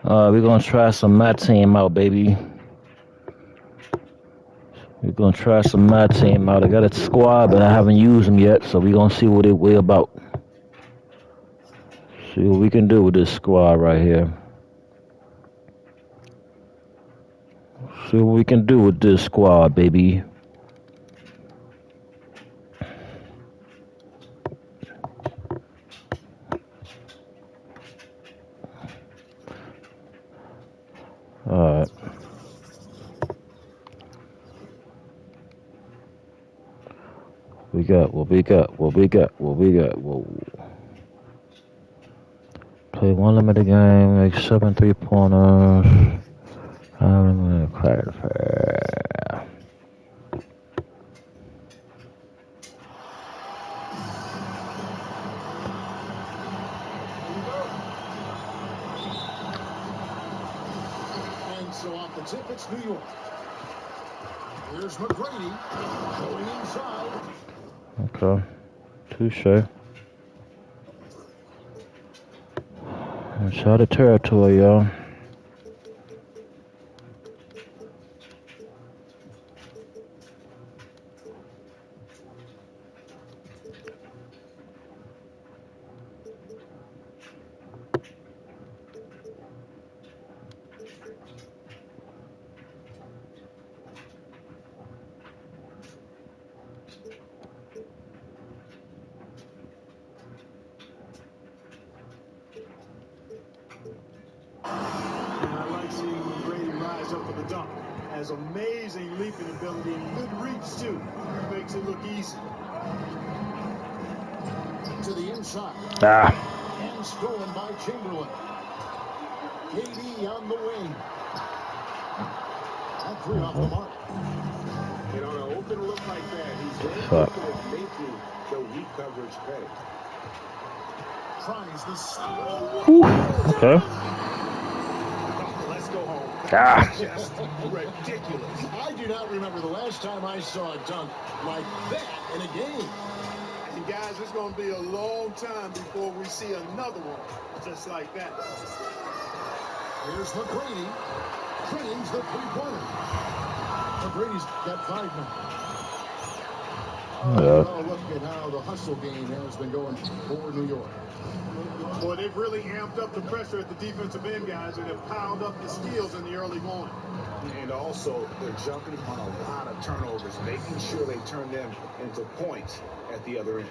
We're gonna try some my team out, baby. We're gonna try some my team out. I got a squad, but I haven't used them yet, so we're gonna see what we're about. See what we can do with this squad right here. See what we can do with this squad, baby. Alright. We got what we got, what we got, what we got. Whoa. Play one limited game, make 7 3-pointers. I'm gonna crack fair. And so off the tip, it's New York. Here's McGrady going inside. Okay. Touche. Inside the territory, y'all. I like seeing McGrady rise up for the dunk. Has amazing leaping ability and good reach, too. Makes it look easy. To the inside. And stolen by Chamberlain. KD on the wing. That three off the mark. And on an open look like that, he's very good at making the weak coverage pay. Tries the steal. Okay. Let's go home. Just ridiculous. I do not remember the last time I saw a dunk like that in a game. And guys, it's going to be a long time before we see another one just like that. Here's McGrady. Drains the three-pointer. McGrady's got 5 now. Oh, look at how the hustle game has been going for New York. Boy, they've really amped up the pressure at the defensive end, guys, and have piled up the steals in the early going. And also, they're jumping on a lot of turnovers, making sure they turn them into points at the other end.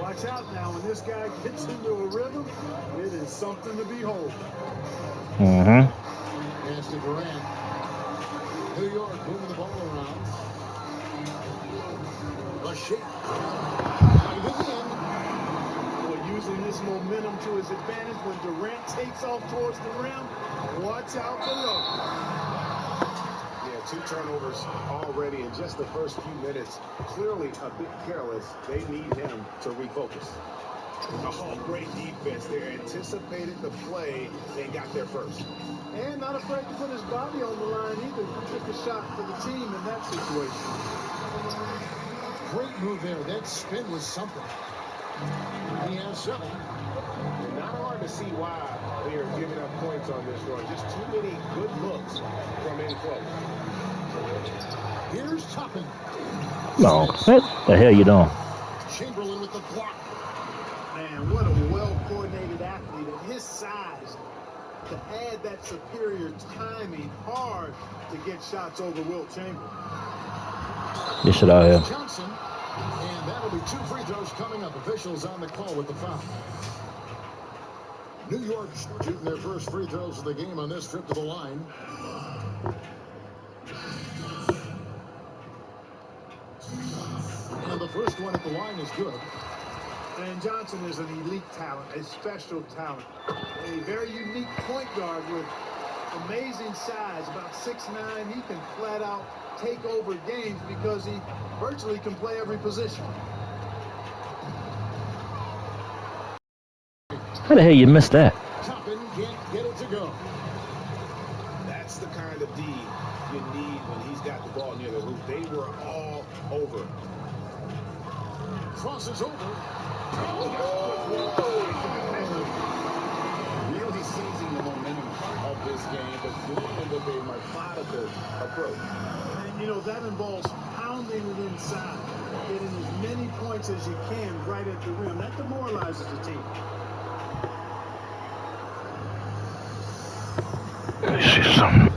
Watch out now. When this guy gets into a rhythm, it is something to behold. Pass to Durant. New York moving the ball around. A shake. Boy, using this momentum to his advantage when Durant takes off towards the rim. Watch out below. Yeah, 2 turnovers already in just the first few minutes. Clearly a bit careless. They need him to refocus. Oh, great defense there. Anticipated the play and got there first. And not afraid to put his body on the line either. Took a shot for the team in that situation. Great move there. That spin was something. He has 7. Not hard to see why they are giving up points on this run. Just too many good looks from in close. Here's Toppin. No. What the hell you doing? Chamberlain with the block. Man, what a well-coordinated athlete at his size. To add that superior timing, hard to get shots over Wilt Chamberlain. This shit out here. Johnson. And that'll be 2 free throws coming up. Officials on the call with the foul. New York shooting their first free throws of the game on this trip to the line. And the first one at the line is good. And Johnson is an elite talent, a special talent. A very unique point guard with amazing size, about 6'9". He can flat out take over games because he virtually can play every position. How the hell you missed that? Toppin can't get it to go. That's the kind of D you need when he's got the ball near the hoop. They were all over. Crosses over. Really sees this game, but doing it with a methodical approach. And, you know, that involves pounding it inside, getting as many points as you can right at the rim. That demoralizes the team. Let me see some.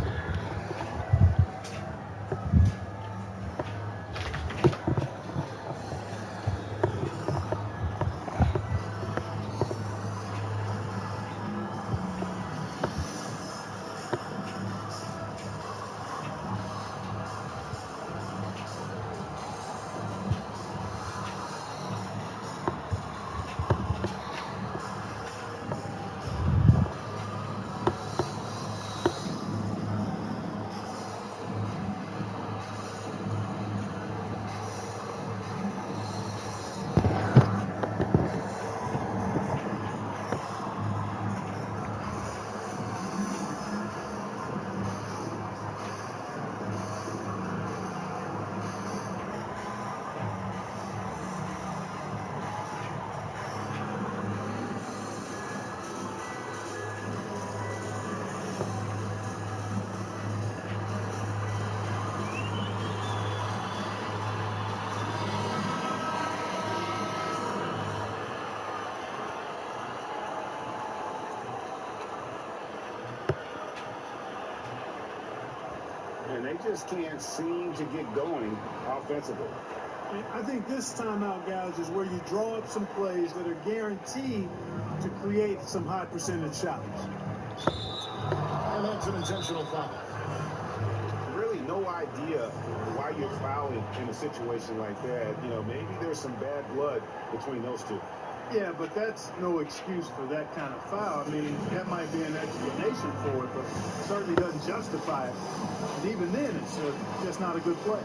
And they just can't seem to get going offensively. I think this timeout, guys, is where you draw up some plays that are guaranteed to create some high percentage shots. And that's an intentional foul. Really no idea why you're fouling in a situation like that. You know, maybe there's some bad blood between those two. Yeah, but that's no excuse for that kind of foul. I mean, that might be an explanation for it, but certainly doesn't justify it. And even then, it's just not a good play.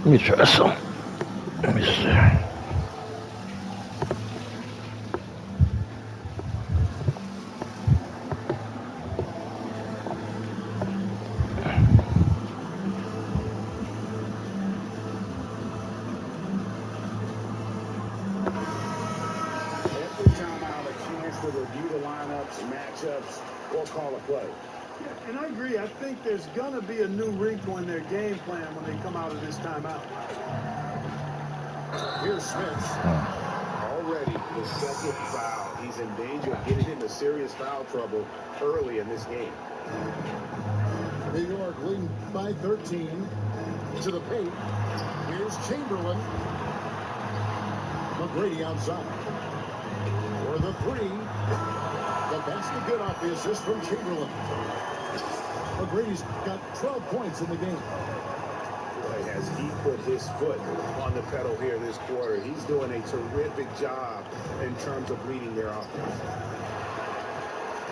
Let me try some. Let me see. Every time I have a chance to review the lineups, matchups, or call a play. Yeah, and I agree. I think there's going to be a new wrinkle in their game plan when they come out of this timeout. Here's Smith. Already the second foul. He's in danger of getting into serious foul trouble early in this game. New York leading by 13 to the paint. Here's Chamberlain. McGrady outside. For the three. The basket good off the assist from Chamberlain. McGrady's got 12 points in the game. Boy, has he put his foot on the pedal here this quarter. He's doing a terrific job in terms of leading their offense.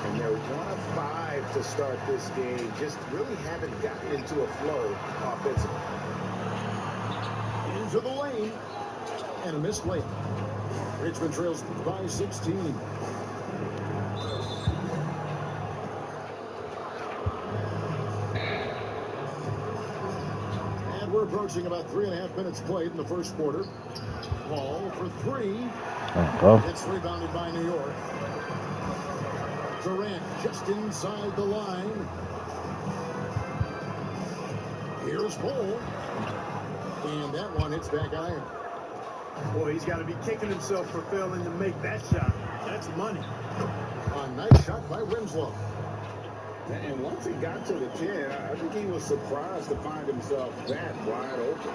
And they're 1 of 5 to start this game. Just really haven't gotten into a flow offensively. Into the lane. And a missed layup. Richmond trails by 16. And we're approaching about 3.5 minutes played in the first quarter. Ball for three. It's rebounded by New York. Durant just inside the line. Here's Cole. And that one hits back iron. Boy, he's got to be kicking himself for failing to make that shot. That's money. A nice shot by Winslow. And once he got to the 10, I think he was surprised to find himself that wide open.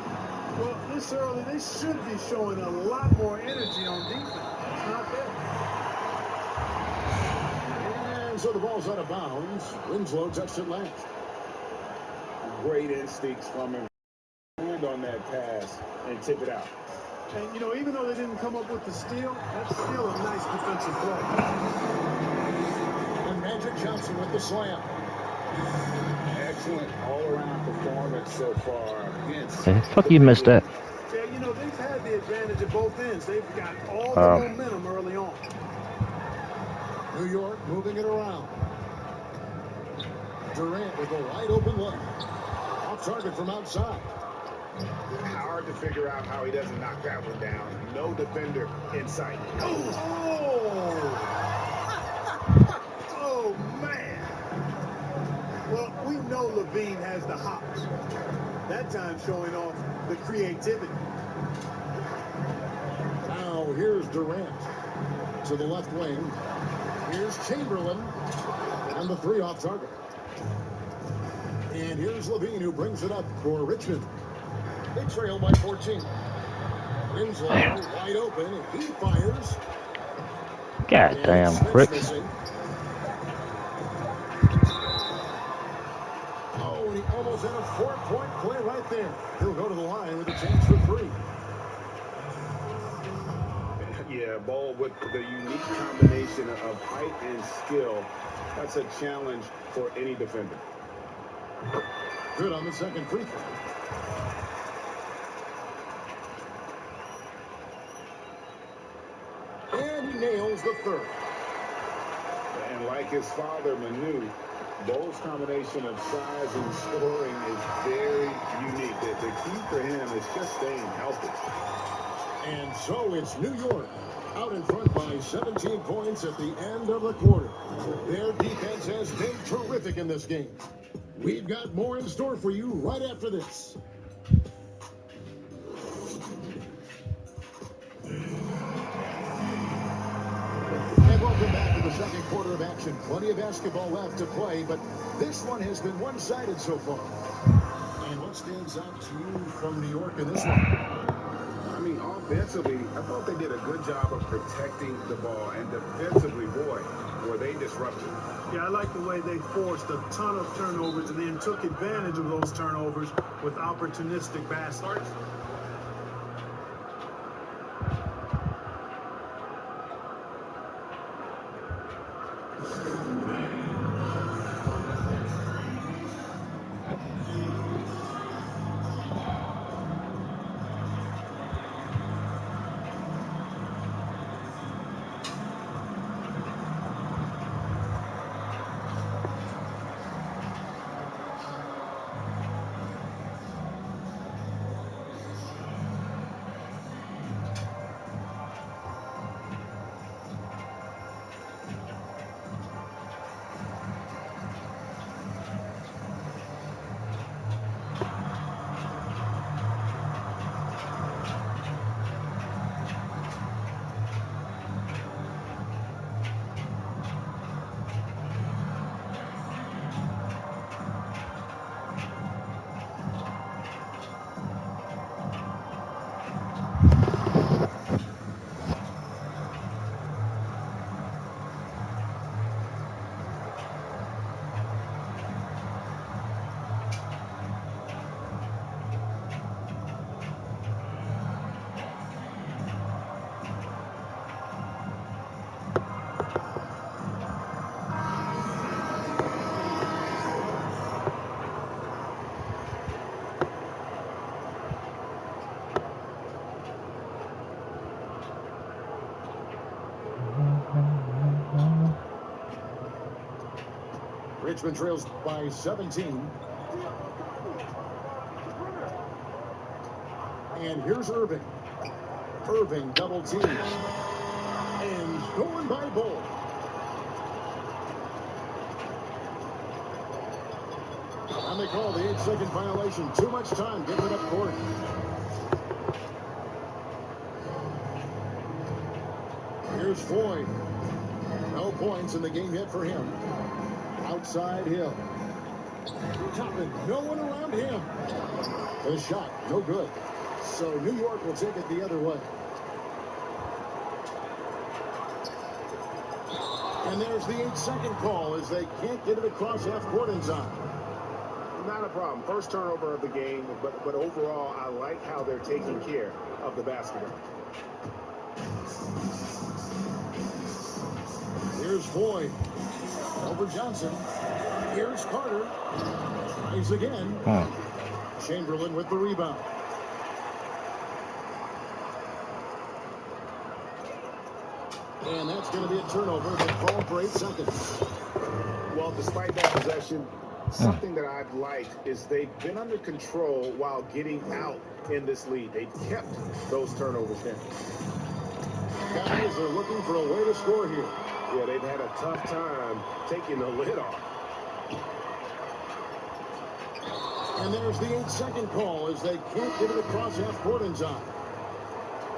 Well, this early, they should be showing a lot more energy on defense. It's not there. And so the ball's out of bounds. Winslow touched it last. Great instincts from him. Hand on that pass and tip it out. And, you know, even though they didn't come up with the steal, that's still a nice defensive play. And Magic Johnson with the slam. Excellent all-around performance so far against The fuck the you big missed that? league. Yeah, you know, they've had the advantage at both ends. They've got all the Oh. momentum early on. New York moving it around. Durant with a wide open look. Off target from outside. Hard to figure out how he doesn't knock that one down. No defender in sight. Oh! Oh, man! Well, we know Levine has the hops. That time showing off the creativity. Now here's Durant to the left wing. Here's Chamberlain. And the three off target. And here's Levine who brings it up for Richmond. They trail by 14. Winslow wide open. He fires. God And damn, Smith's Bricks. missing. Oh, and he almost had a 4-point play right there. He'll go to the line with a chance for three. Yeah, Ball with the unique combination of height and skill. That's a challenge for any defender. Good on the second free throw. And he nails the third. And like his father, Manu, Ball's combination of size and scoring is very unique. The key for him is just staying healthy. And so it's New York out in front by 17 points at the end of the quarter. Their defense has been terrific in this game. We've got more in store for you right after this. And welcome back to the second quarter of action. Plenty of basketball left to play, but this one has been one-sided so far. And what stands out to you from New York in this one? I mean, offensively, I thought they did a good job of protecting the ball. And defensively, boy, were they disruptive. Yeah, I like the way they forced a ton of turnovers and then took advantage of those turnovers with opportunistic baskets. Richmond trails by 17. And here's Irving. Irving double teams. And stolen by Ball. And they call the 8-second violation. Too much time giving it up court. Here's Floyd. No points in the game yet for him. Outside Hill. Toppin, no one around him. The shot, no good. So New York will take it the other way. And there's the 8-second call as they can't get it across half court in time. Not a problem. First turnover of the game, but overall, I like how they're taking care of the basketball. Here's Boyd. Over Johnson. Here's Carter. Tries again. Chamberlain with the rebound. And that's going to be a turnover. They call for 8 seconds. Well, despite that possession, something that I've liked is they've been under control while getting out in this lead. They've kept those turnovers down. Guys are looking for a way to score here. Yeah, they've had a tough time taking the lid off. And there's the 8-second call as they can't get it across half court in time.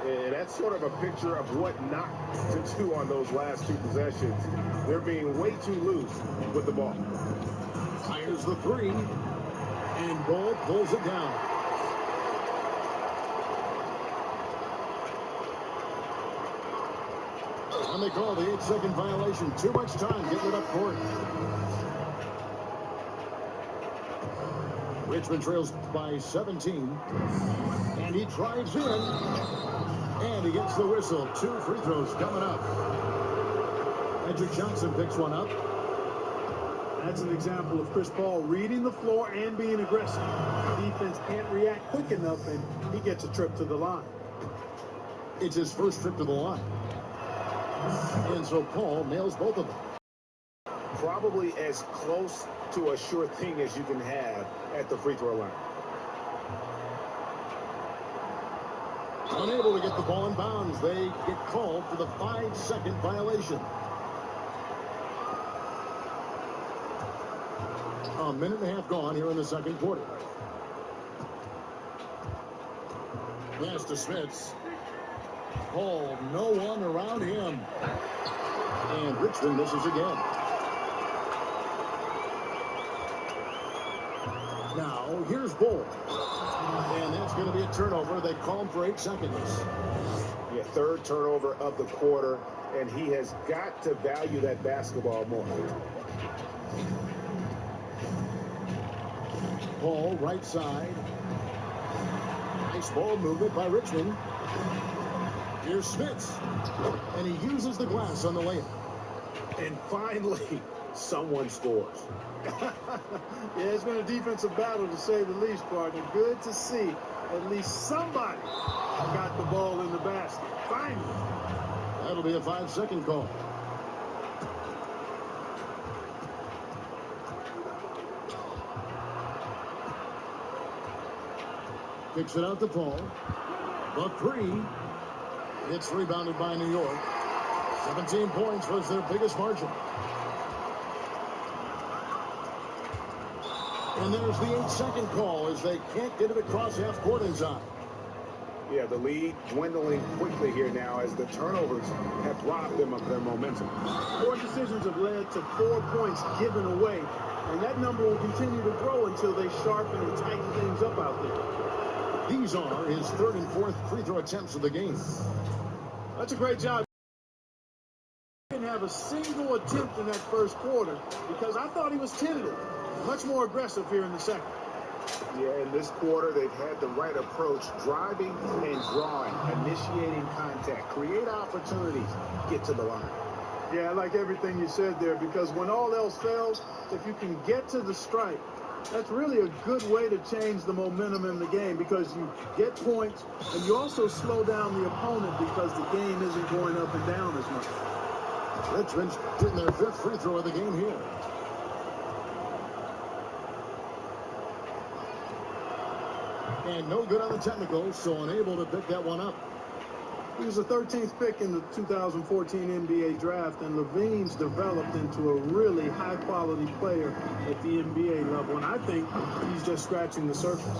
And that's sort of a picture of what not to do on those last 2 possessions. They're being way too loose with the ball. Fires the 3. And Ball pulls it down. And they call the 8-second violation. Too much time getting it up court. Richmond trails by 17. And he drives in. And he gets the whistle. 2 free throws coming up. Edric Johnson picks one up. That's an example of Chris Paul reading the floor and being aggressive. The defense can't react quick enough, and he gets a trip to the line. It's his first trip to the line. And so Paul nails both of them. Probably as close to a sure thing as you can have at the free throw line. Unable to get the ball in bounds. They get called for the 5-second violation. A minute and a half gone here in the second quarter. Pass to Smits. Paul, no one around him. And Richmond misses again. Now, here's Bull. And that's going to be a turnover. They call him for 8 seconds. Yeah, 3rd turnover of the quarter, and he has got to value that basketball more. Paul, right side. Nice ball movement by Richmond. Here's Smits. And he uses the glass on the layup. And finally, someone scores. Yeah, it's been a defensive battle to say the least, partner. Good to see at least somebody got the ball in the basket. Finally. That'll be a 5-second call. Kicks it out to Paul. The 3. It's rebounded by New York. 17 points was their biggest margin. And there's the 8-second call as they can't get it across half court in time. Yeah, the lead dwindling quickly here now as the turnovers have robbed them of their momentum. 4 decisions have led to 4 points given away, and that number will continue to grow until they sharpen and tighten things up out there. These are his 3rd and 4th free throw attempts of the game. That's a great job. He didn't have a single attempt in that first quarter because I thought he was tentative. Much more aggressive here in the second. Yeah, in this quarter, they've had the right approach, driving and drawing, initiating contact, create opportunities, get to the line. Yeah, I like everything you said there because when all else fails, if you can get to the stripe, that's really a good way to change the momentum in the game because you get points and you also slow down the opponent because the game isn't going up and down as much. Richmond's getting their 5th free throw of the game here. And no good on the technical, so unable to pick that one up. He was the 13th pick in the 2014 NBA draft, and Levine's developed into a really high-quality player at the NBA level, and I think he's just scratching the surface.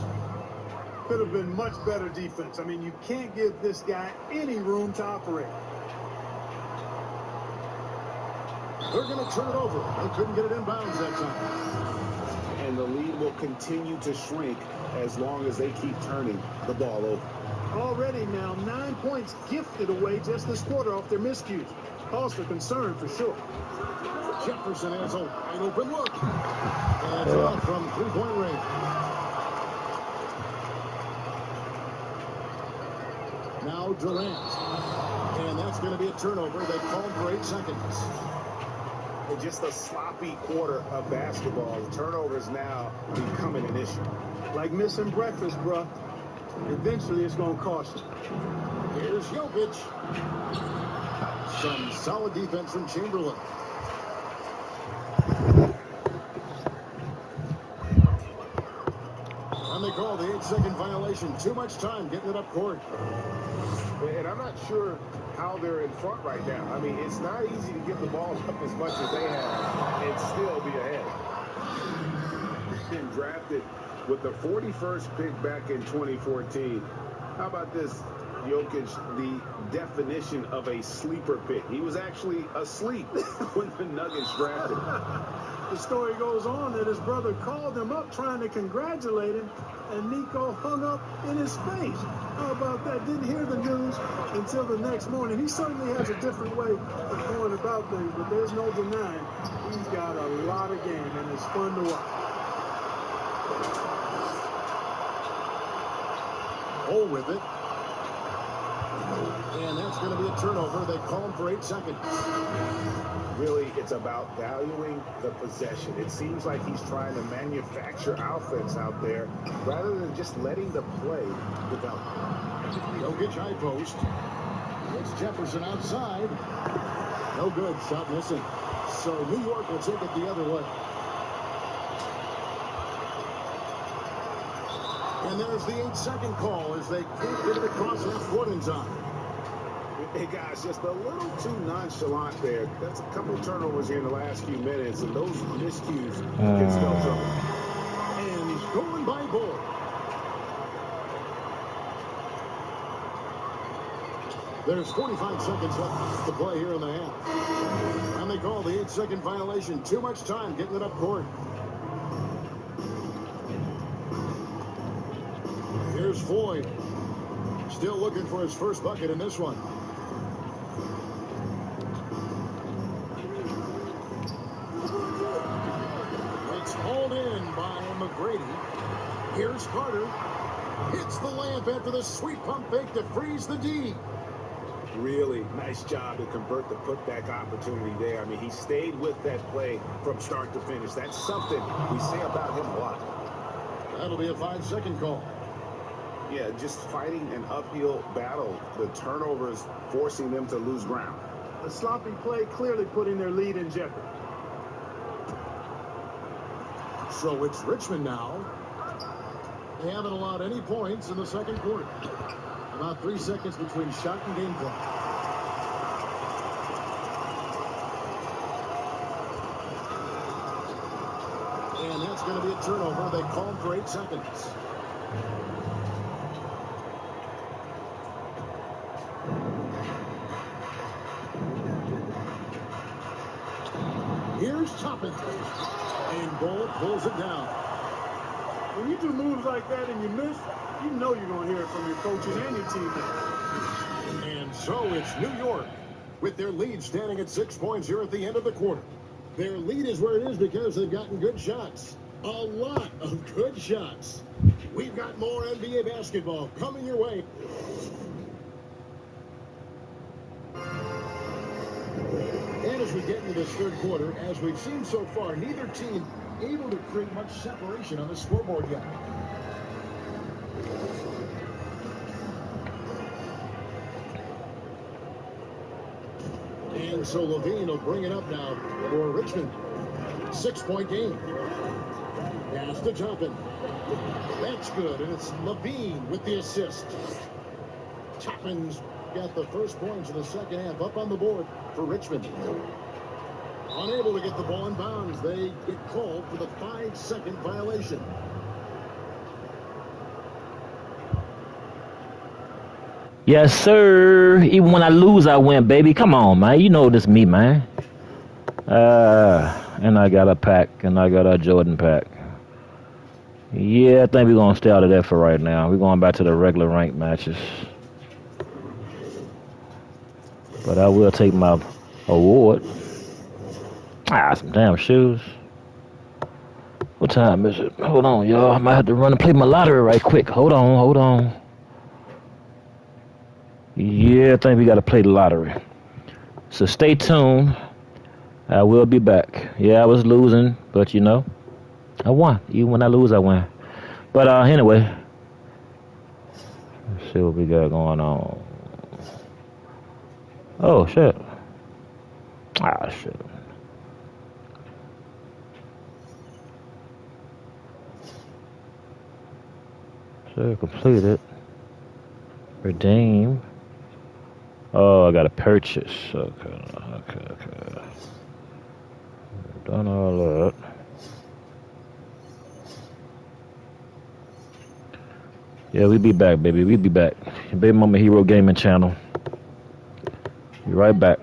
Could have been much better defense. I mean, you can't give this guy any room to operate. They're going to turn it over. They couldn't get it in bounds that time. And the lead will continue to shrink as long as they keep turning the ball over. Already now 9 points gifted away just this quarter off their miscues. cause for concern for sure. Jefferson has a wide open look. And it's off from three-point range. Now Durant. And that's going to be a turnover. They called for 8 seconds. And just a sloppy quarter of basketball. The turnovers now becoming an issue. Like missing breakfast, bruh. Eventually it's going to cost you. Here's Jokic. Some solid defense from Chamberlain. And they call the 8-second violation. Too much time getting it up court. And I'm not sure how they're in front right now. I mean, it's not easy to get the ball up as much as they have and still be ahead. Been drafted with the 41st pick back in 2014. How about this, Jokic, the definition of a sleeper pick? He was actually asleep when the Nuggets drafted him. The story goes on that his brother called him up trying to congratulate him, and Nico hung up in his face. How about that? Didn't hear the news until the next morning. He certainly has a different way of going about things, but there's no denying he's got a lot of game, and it's fun to watch. Oh, with it. And that's going to be a turnover. They call him for 8 seconds. Really, it's about valuing the possession. It seems like he's trying to manufacture offense out there rather than just letting the play develop. Jokic high post. It's Jefferson outside. No good. Shot missing. So New York will take it the other way. And there's the 8-second call as they can't get it across half court in time. Hey, guys, just a little too nonchalant there. That's a couple turnovers here in the last few minutes, and those miscues can spell trouble. And he's going by board. There's 45 seconds left to play here in the half. And they call the 8-second violation. Too much time getting it up court. Here's Floyd. Still looking for his first bucket in this one. It's hauled in by McGrady. Here's Carter. Hits the layup after the sweet pump fake to freeze the D. Really nice job to convert the putback opportunity there. I mean, he stayed with that play from start to finish. That's something we say about him a lot. That'll be a 5-second call. Yeah, just fighting an uphill battle. The turnovers forcing them to lose ground. A sloppy play clearly putting their lead in jeopardy. So it's Richmond now. They haven't allowed any points in the second quarter. About 3 seconds between shot and game clock. And that's going to be a turnover. They called for 8 seconds. Here's Toppin. And Bull pulls it down. When you do moves like that and you miss, you know you're going to hear it from your coaches and your teammates. And so it's New York with their lead standing at 6 points here at the end of the quarter. Their lead is where it is because they've gotten good shots. A lot of good shots. We've got more NBA basketball coming your way. And as we get into this third quarter, as we've seen so far, neither team able to create much separation on the scoreboard yet. And so Levine will bring it up now for Richmond. 6-point game. Pass to Toppin. That's good, and it's Levine with the assist. Toppin's got the first points in the second half up on the board for Richmond. Unable to get the ball in bounds. They get called for the 5-second violation. Yes, sir. Even when I lose, I win, baby. Come on, man. You know this me, man. And I got a pack, and I got a Jordan pack. Yeah, I think we're going to stay out of that for right now. We're going back to the regular ranked matches. But I will take my award. Ah, some damn shoes. What time is it? Hold on, y'all. I might have to run and play my lottery right quick. Hold on. Yeah, I think we got to play the lottery. So stay tuned. I will be back. Yeah, I was losing, but you know, I won. Even when I lose, I win. But anyway, let's see what we got going on. Oh, shit. Ah, shit. So completed. Redeem. Oh, I gotta purchase. Okay. Done all that. Yeah, we be back, baby. We be back. Baby Mama Hero Gaming Channel. Be right back.